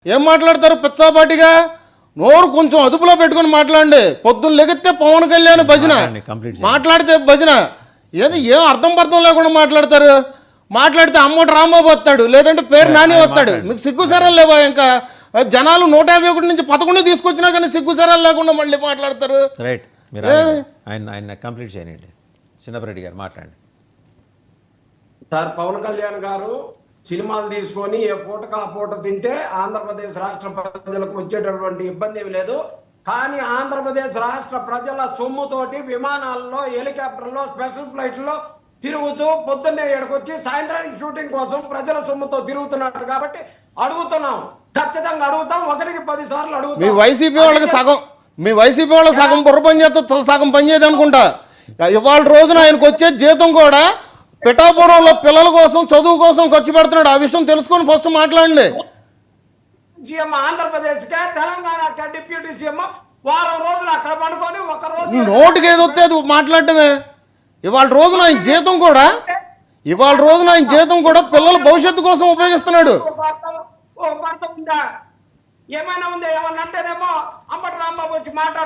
ఏం మాట్లాడతారు పిచ్చాపాటిగా? నోరు కొంచెం అదుపులో పెట్టుకుని మాట్లాడండి. పొద్దున్న లెగితే పవన్ కళ్యాణ్ భజన, మాట్లాడితే భజన. ఏం అర్థం లేకుండా మాట్లాడతారు. మాట్లాడితే అమ్మోటి రాంబాబు వస్తాడు, లేదంటే పేరు నాని వస్తాడు. మీకు సిగ్గు సరాలు లేవా? ఇంకా జనాలు 151 నుంచి 11 తీసుకొచ్చినా కానీ సిగ్గు సరాలు లేకుండా మళ్ళీ మాట్లాడతారు. రైట్, ఆయన కంప్లీట్ చేయండి. చిన్నపరెడ్డి గారు మాట్లాడండి సార్. పవన్ కళ్యాణ్ గారు సినిమాలు తీసుకొని ఏ పూటకు ఆ పూట తింటే ఆంధ్రప్రదేశ్ రాష్ట్ర ప్రజలకు వచ్చేటటువంటి ఇబ్బంది ఏమి లేదు. కానీ ఆంధ్రప్రదేశ్ రాష్ట్ర ప్రజల సొమ్ముతోటి విమానాల్లో, హెలికాప్టర్లో, స్పెషల్ ఫ్లైట్లో తిరుగుతూ పొద్దున్నే ఏడుకొచ్చి సాయంత్రానికి షూటింగ్ కోసం ప్రజల సొమ్ముతో తిరుగుతున్నట్టు కాబట్టి అడుగుతున్నాం, ఖచ్చితంగా అడుగుతాం. 1కి 10 సార్లు అడుగుతాం. మీ వైసీపీ వాళ్ళకి సగం బుర్ర పని చేస్తే సగం పని చేయదు అనుకుంటా. ఇవాళ రోజున ఆయనకు వచ్చే జీతం కూడా పిఠాపురంలో పిల్లల కోసం, చదువు కోసం ఖర్చు పెడుతున్నాడు. ఆ విషయం తెలుసుకొని ఫస్ట్ మాట్లాడండి. సీఎం ఆంధ్రప్రదేశ్ కే, తెలంగాణ డిప్యూటీ సీఎం వారం రోజులు అక్కడ పడుకొని ఒక రోజు నోటికి ఏది వస్తే అది మాట్లాడటమే. ఇవాళ రోజున ఆయన జీతం కూడా పిల్లల భవిష్యత్తు కోసం ఉపయోగిస్తున్నాడు. ఏమైనా ఉందా? ఏమన్నా అంటేనేమో అంబటి రాంబాబు వచ్చి మాట్లాడు.